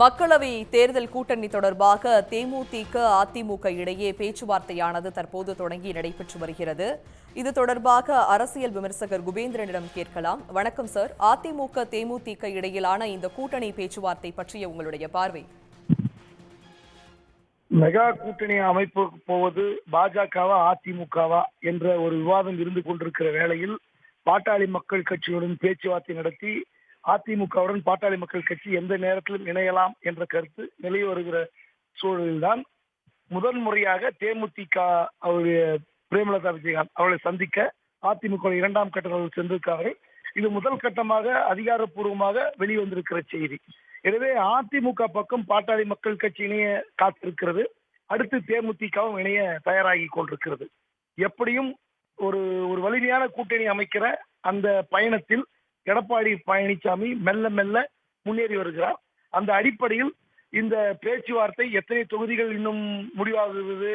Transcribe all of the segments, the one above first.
மக்களவை தேர்தல் கூட்டணி தொடர்பாக தேமுதிக அதிமுக இடையே பேச்சுவார்த்தையானது தற்போது தொடங்கி நடைபெற்று வருகிறது. இது தொடர்பாக அரசியல் விமர்சகர் குபேந்திரனிடம் கேட்கலாம். வணக்கம் சார். அதிமுக தேமுதிக இடையிலான இந்த கூட்டணி பேச்சுவார்த்தை பற்றிய உங்களுடைய பார்வை. மெகா கூட்டணி அமைப்பு போவது பாஜகவா அதிமுகவா என்ற ஒரு விவாதம் இருந்து கொண்டிருக்கிற வேளையில் பாட்டாளி மக்கள் கட்சியுடன் பேச்சுவார்த்தை நடத்தி அதிமுகவுடன் பாட்டாளி மக்கள் கட்சி எந்த நேரத்திலும் இணையலாம் என்ற கருத்து நிலவி வருகிற சூழலில்தான் முதன்முறையாக தேமுதிக அவருடைய பிரேமலதா விஜயகாந்த் அவர்களை சந்திக்க அதிமுக இரண்டாம் கட்டத்தில் சென்றிருக்கார்கள். இது முதல் கட்டமாக அதிகாரப்பூர்வமாக வெளிவந்திருக்கிற செய்தி. எனவே அதிமுக பக்கம் பாட்டாளி மக்கள் கட்சி இணைய காத்திருக்கிறது. அடுத்து தேமுதிகவும் இணைய தயாராகி கொண்டிருக்கிறது. எப்படியும் ஒரு வலிமையான கூட்டணி அமைக்கிற அந்த பயணத்தில் எடப்பாடி பழனிசாமி மெல்ல மெல்ல முன்னேறி வருகிறார். அந்த அடிப்படையில் இந்த பேச்சுவார்த்தை எத்தனை தொகுதிகள் இன்னும் முடிவாகுவது,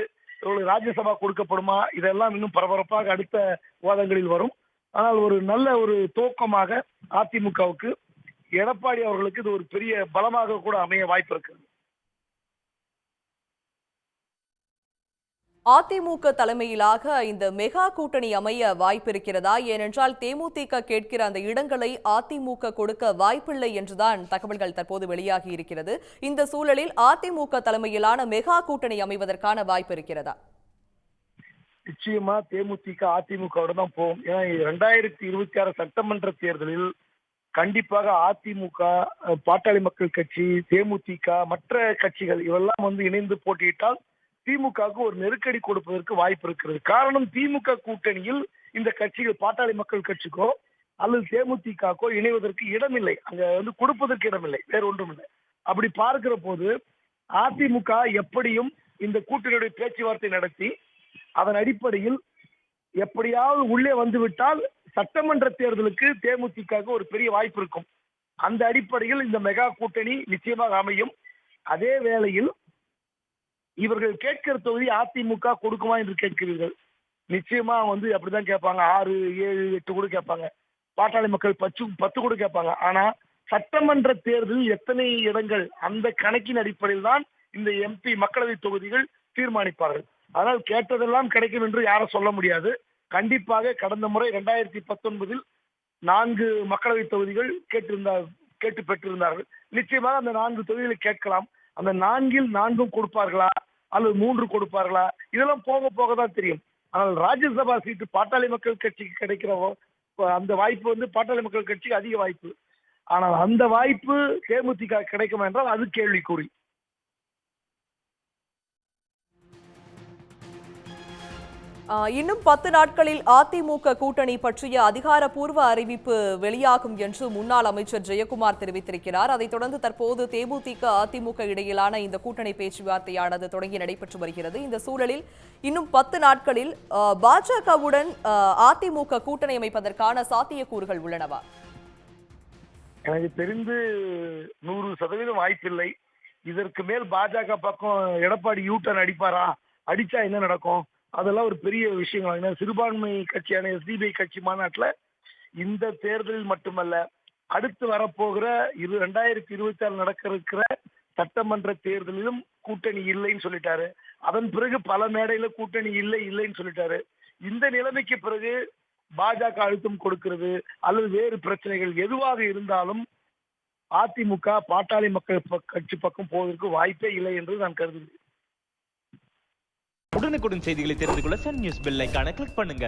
ராஜ்யசபா கொடுக்கப்படுமா, இதெல்லாம் இன்னும் பரபரப்பாக அடுத்த விவாதங்களில் வரும். ஆனால் ஒரு நல்ல ஒரு துவக்கமாக அதிமுகவுக்கு எடப்பாடி அவர்களுக்கு இது ஒரு பெரிய பலமாக கூட அமைய வாய்ப்பு இருக்கிறது. அதிமுக தலைமையிலாக இந்த மெகா கூட்டணி அமைய வாய்ப்பு இருக்கிறதா? ஏனென்றால் தேமுதிக கேட்கிற அந்த இடங்களை அதிமுக கொடுக்க வாய்ப்பில்லை என்றுதான் தகவல்கள் தற்போது வெளியாகி இருக்கிறது. இந்த சூழலில் அதிமுக தலைமையிலான மெகா கூட்டணி அமைவதற்கான வாய்ப்பு இருக்கிறதா? நிச்சயமா தேமுதிக அதிமுகவுடன் தான் போகும். ஏன்னா 2026 சட்டமன்ற தேர்தலில் கண்டிப்பாக அதிமுக, பாட்டாளி மக்கள் கட்சி, தேமுதிக, மற்ற கட்சிகள் இவெல்லாம் இணைந்து போட்டியிட்டால் திமுகவுக்கு ஒரு நெருக்கடி கொடுப்பதற்கு வாய்ப்பு இருக்கிறது. காரணம், திமுக கூட்டணியில் இந்த கட்சிகள் பாட்டாளி மக்கள் கட்சிக்கோ அல்லது தேமுதிகக்கோ இணைவதற்கு இடமில்லை. அங்க கொடுப்பதற்கு இடமில்லை, வேற ஒன்றும் இல்லை. அப்படி பார்க்கிற போது அதிமுக எப்படியும் இந்த கூட்டணியுடைய பேச்சுவார்த்தை நடத்தி அதன் அடிப்படையில் எப்படியாவது உள்ளே வந்துவிட்டால் சட்டமன்ற தேர்தலுக்கு தேமுதிகவுக்கு ஒரு பெரிய வாய்ப்பு இருக்கும். அந்த அடிப்படையில் இந்த மெகா கூட்டணி நிச்சயமாக அமையும். அதே வேளையில் இவர்கள் கேட்கிற தொகுதி அதிமுக கொடுக்குமா என்று கேட்கிறீர்கள். நிச்சயமா அப்படிதான் கேட்பாங்க. 6, 7, 8 கூட கேட்பாங்க. பாட்டாளி மக்கள் 10 கூட கேட்பாங்க. ஆனா சட்டமன்ற தேர்தலில் எத்தனை இடங்கள் அந்த கணக்கின் அடிப்படையில் தான் இந்த எம்பி மக்களவை தொகுதிகள் தீர்மானிப்பார்கள். அதனால் கேட்டதெல்லாம் கிடைக்கும் என்று யாரும் சொல்ல முடியாது. கண்டிப்பாக கடந்த முறை 2019 4 மக்களவை தொகுதிகள் கேட்டு பெற்றிருந்தார்கள். நிச்சயமாக அந்த 4 தொகுதிகளை கேட்கலாம். அந்த 4ல் 4 கொடுப்பார்களா அல்லது 3 கொடுப்பார்களா, இதெல்லாம் போக போக தான் தெரியும். ஆனால் ராஜ்யசபா சீட்டு பாட்டாளி மக்கள் கட்சிக்கு கிடைக்கிற அந்த வாய்ப்பு பாட்டாளி மக்கள் கட்சிக்கு அதிக வாய்ப்பு. ஆனால் அந்த வாய்ப்பு தேமுதிக கிடைக்கும் என்றால் அது கேள்விக்குறி. இன்னும் 10 நாட்களில் அதிமுக கூட்டணி பற்றிய அதிகாரப்பூர்வ அறிவிப்பு வெளியாகும் என்று முன்னாள் அமைச்சர் ஜெயக்குமார் தெரிவித்திருக்கிறார். அதைத் தொடர்ந்து தற்போது தேமுதிக அதிமுக இடையிலான இந்த கூட்டணி பேச்சுவார்த்தையானது தொடங்கி நடைபெற்று வருகிறது. இந்த சூழலில் இன்னும் 10 நாட்களில் பாஜகவுடன் அதிமுக கூட்டணி அமைப்பதற்கான சாத்தியக்கூறுகள் உள்ளனவா? எனக்கு தெரிந்து 100% வாய்ப்பில்லை. இதற்கு மேல் பாஜக பக்கம் எடப்பாடி யூட்டர்ன் அடிப்பாரா, அடிச்சா என்ன நடக்கும், அதெல்லாம் ஒரு பெரிய விஷயங்கள். சிறுபான்மை கட்சியான எஸ்டிபிஐ கட்சி மாநாட்டில் இந்த தேர்தலில் மட்டுமல்ல, அடுத்து வரப்போகிற 2026 நடக்க இருக்கிற சட்டமன்ற தேர்தலிலும் கூட்டணி இல்லைன்னு சொல்லிட்டாரு. அதன் பிறகு பல மேடையில கூட்டணி இல்லைன்னு சொல்லிட்டாரு. இந்த நிலைமைக்கு பிறகு பாஜக அழுத்தம் கொடுக்கிறது அல்லது வேறு பிரச்சனைகள் எதுவாக இருந்தாலும் அதிமுக பாட்டாளி மக்கள் கட்சி பக்கம் போவதற்கு வாய்ப்பே இல்லை என்று நான் கருதுகிறேன். உடனுக்குடன் செய்திகளை தெரிந்து கொள்ள சன் நியூஸ் பெல் ஐகானை கிளிக் பண்ணுங்க.